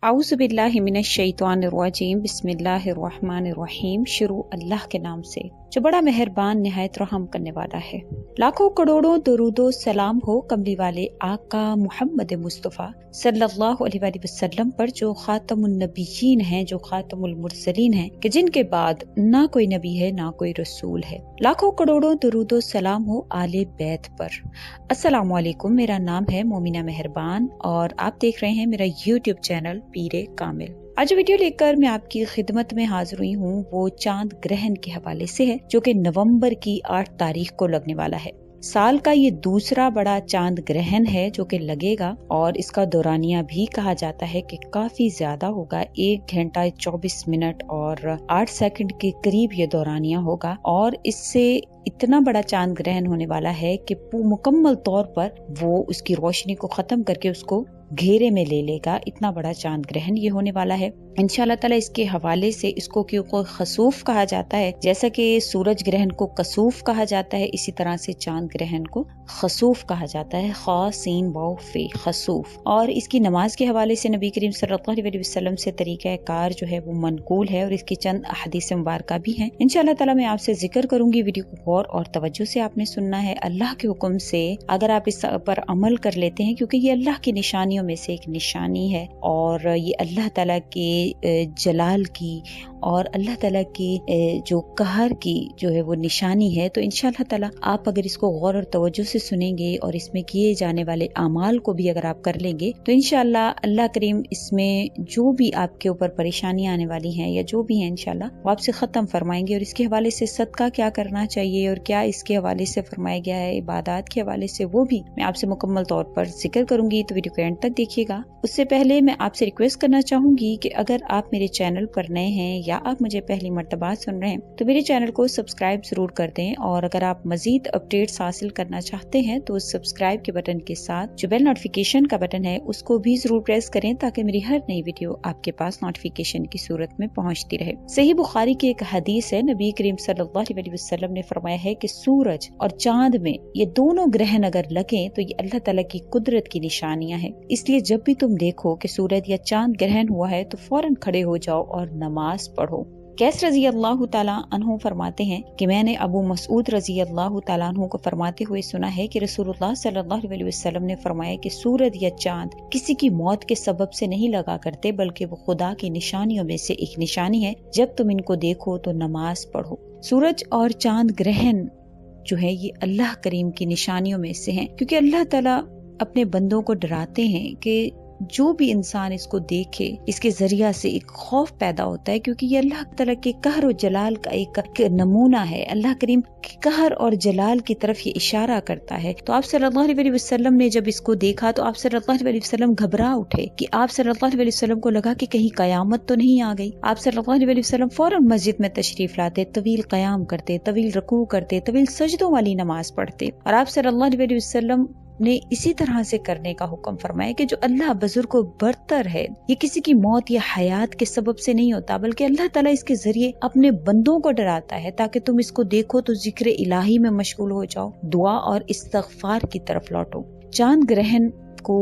اعوذ باللہ من الشیطان الرجیم بسم اللہ الرحمن الرحیم۔ شروع اللہ کے نام سے جو بڑا مہربان نہایت رحم کرنے والا ہے۔ لاکھوں کروڑوں درود و سلام ہو کملی والے آقا محمد مصطفیٰ صلی اللہ علیہ وآلہ وسلم پر، جو خاتم النبیین ہیں، جو خاتم المرسلین ہیں، کہ جن کے بعد نہ کوئی نبی ہے نہ کوئی رسول ہے۔ لاکھوں کروڑوں درود و سلام ہو آل بیت پر۔ السلام علیکم، میرا نام ہے مومنہ مہربان اور آپ دیکھ رہے ہیں میرا یوٹیوب چینل پیر کامل۔ آج ویڈیو لے کر میں آپ کی خدمت میں حاضر ہوئی ہوں، وہ چاند گرہن کے حوالے سے ہے، جو کہ نومبر کی 8 تاریخ کو لگنے والا ہے۔ سال کا یہ دوسرا بڑا چاند گرہن ہے جو کہ لگے گا، اور اس کا دورانیہ بھی کہا جاتا ہے کہ کافی زیادہ ہوگا، 1 گھنٹہ 24 منٹ اور 8 سیکنڈ کے قریب یہ دورانیہ ہوگا، اور اس سے اتنا بڑا چاند گرہن ہونے والا ہے کہ مکمل طور پر وہ اس کی روشنی کو ختم کر کے اس کو گھیرے میں لے لے گا۔ اتنا بڑا چاند گرہن یہ ہونے والا ہے انشاءاللہ تعالی۔ اس کے حوالے سے اس کو کیوں خسوف کہا جاتا ہے، جیسا کہ سورج گرہن کو کسوف کہا جاتا ہے، اسی طرح سے چاند گرہن کو خسوف کہا جاتا ہے، خا سین واو فے، خسوف۔ اور اس کی نماز کے حوالے سے نبی کریم صلی اللہ علیہ وسلم سے طریقہ کار جو ہے وہ منقول ہے، اور اس کی چند احادیث مبارکہ بھی ہیں۔ انشاءاللہ تعالی میں آپ سے ذکر کروں گی، ویڈیو کو غور اور توجہ سے آپ نے سننا ہے۔ اللہ کے حکم سے اگر آپ اس پر عمل کر لیتے ہیں، کیونکہ یہ اللہ کی نشانیوں میں سے ایک نشانی ہے، اور یہ اللہ تعالیٰ کے جلال کی اور اللہ تعالیٰ کی جو قہر کی جو ہے وہ نشانی ہے، تو انشاءاللہ تعالیٰ آپ اگر اس کو غور اور توجہ سے سنیں گے اور اس میں کیے جانے والے اعمال کو بھی اگر آپ کر لیں گے، تو انشاءاللہ اللہ کریم اس میں جو بھی آپ کے اوپر پریشانیاں آنے والی ہیں یا جو بھی ہیں انشاءاللہ وہ آپ سے ختم فرمائیں گے۔ اور اس کے حوالے سے صدقہ کیا کرنا چاہیے اور کیا اس کے حوالے سے فرمایا گیا ہے، عبادات کے حوالے سے، وہ بھی میں آپ سے مکمل طور پر ذکر کروں گی، تو ویڈیو کو اینڈ تک دیکھیے گا۔ اس سے پہلے میں آپ سے ریکویسٹ کرنا چاہوں گی کہ اگر آپ میرے چینل پر نئے ہیں یا آپ مجھے پہلی مرتبہ سن رہے ہیں تو میرے چینل کو سبسکرائب ضرور کر دیں، اور اگر آپ مزید اپڈیٹس حاصل کرنا چاہتے ہیں تو سبسکرائب کے بٹن کے ساتھ جو بیل نوٹیفیکیشن کا بٹن ہے اس کو بھی ضرور پریس کریں، تاکہ میری ہر نئی ویڈیو آپ کے پاس نوٹیفیکیشن کی صورت میں پہنچتی رہے۔ صحیح بخاری کی ایک حدیث ہے، نبی کریم صلی اللہ علیہ وسلم نے فرمایا ہے کہ سورج اور چاند میں یہ دونوں گرہن اگر لگیں تو یہ اللہ تعالیٰ کی قدرت کی نشانیاں ہیں، اس لیے جب بھی تم دیکھو کہ سورج یا چاند گرہن ہوا ہے تو فوراً کھڑے ہو جاؤ اور نماز پڑھو۔ قیس رضی اللہ تعالیٰ عنہ فرماتے ہیں کہ میں نے ابو مسعود رضی اللہ تعالیٰ عنہ کو فرماتے ہوئے سنا ہے کہ رسول اللہ صلی اللہ علیہ وسلم نے فرمایا کہ سورج یا چاند کسی کی موت کے سبب سے نہیں لگا کرتے، بلکہ وہ خدا کی نشانیوں میں سے ایک نشانی ہے، جب تم ان کو دیکھو تو نماز پڑھو۔ سورج اور چاند گرہن جو ہے یہ اللہ کریم کی نشانیوں میں سے ہیں، کیونکہ اللہ تعالیٰ اپنے بندوں کو ڈراتے ہیں کہ جو بھی انسان اس کو دیکھے اس کے ذریعہ سے ایک خوف پیدا ہوتا ہے، کیونکہ یہ اللہ تعالیٰ کے قہر و جلال کا ایک نمونہ ہے۔ اللہ کریم کے قہر اور جلال کی طرف یہ اشارہ کرتا ہے۔ تو آپ صلی اللہ علیہ وسلم نے جب اس کو دیکھا تو آپ صلی اللہ علیہ وسلم گھبرا اٹھے، کہ آپ صلی اللہ علیہ وسلم کو لگا کہ کہیں قیامت تو نہیں آ گئی۔ آپ صلی اللہ علیہ وسلم فوراً مسجد میں تشریف لاتے، طویل قیام کرتے، طویل رکوع کرتے، طویل سجدوں والی نماز پڑھتے، اور آپ صلی اللہ علیہ وسلم نے اسی طرح سے کرنے کا حکم فرمایا کہ جو اللہ بزرگ و برتر ہے، یہ کسی کی موت یا حیات کے سبب سے نہیں ہوتا، بلکہ اللہ تعالیٰ اس کے ذریعے اپنے بندوں کو ڈراتا ہے، تاکہ تم اس کو دیکھو تو ذکر الہی میں مشغول ہو جاؤ، دعا اور استغفار کی طرف لوٹو۔ چاند گرہن کو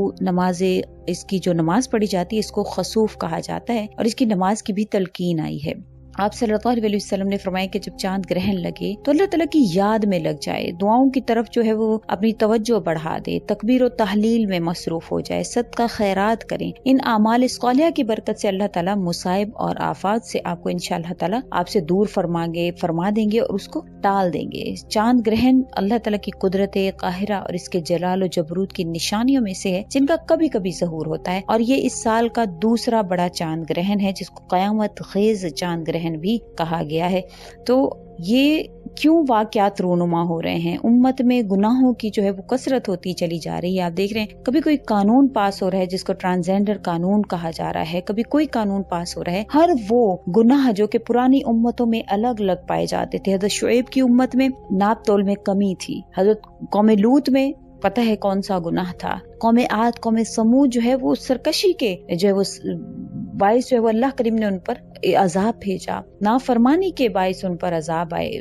اس کی جو نماز پڑھی جاتی ہے اس کو خسوف کہا جاتا ہے، اور اس کی نماز کی بھی تلقین آئی ہے۔ آپ صلی اللہ علیہ وسلم نے فرمایا کہ جب چاند گرہن لگے تو اللہ تعالیٰ کی یاد میں لگ جائے، دعاؤں کی طرف جو ہے وہ اپنی توجہ بڑھا دے، تکبیر و تحلیل میں مصروف ہو جائے، صدقہ خیرات کریں۔ ان اعمال صالحہ کی برکت سے اللہ تعالیٰ مصائب اور آفات سے آپ کو انشاءاللہ تعالیٰ آپ سے دور فرما دیں گے اور اس کو ٹال دیں گے۔ چاند گرہن اللہ تعالیٰ کی قدرت قاہرہ اور اس کے جلال و جبروت کی نشانیوں میں سے ہے، جن کا کبھی کبھی ظہور ہوتا ہے، اور یہ اس سال کا دوسرا بڑا چاند گرہن ہے، جس کو قیامت خیز چاند گرہن بھی کہا گیا ہے۔ تو یہ کیوں واقعات رونما ہو رہے ہیں؟ امت میں گناہوں کی جو ہے وہ کثرت ہوتی چلی جا رہی ہے۔ آپ دیکھ رہے ہیں کبھی کوئی قانون پاس ہو رہا ہے جس کو ٹرانسجینڈر قانون کہا جا رہا ہے، کبھی کوئی قانون پاس ہو رہا ہے۔ ہر وہ گناہ جو کہ پرانی امتوں میں الگ الگ پائے جاتے تھے، حضرت شعیب کی امت میں ناپ تول میں کمی تھی، حضرت قوم لوط میں پتہ ہے کون سا گناہ تھا، قوم عاد قوم سمود جو ہے وہ سرکشی کے جو ہے وہ باعث جو ہے وہ اللہ کریم نے ان پر عذاب بھیجا، نافرمانی کے باعث ان پر عذاب آئے،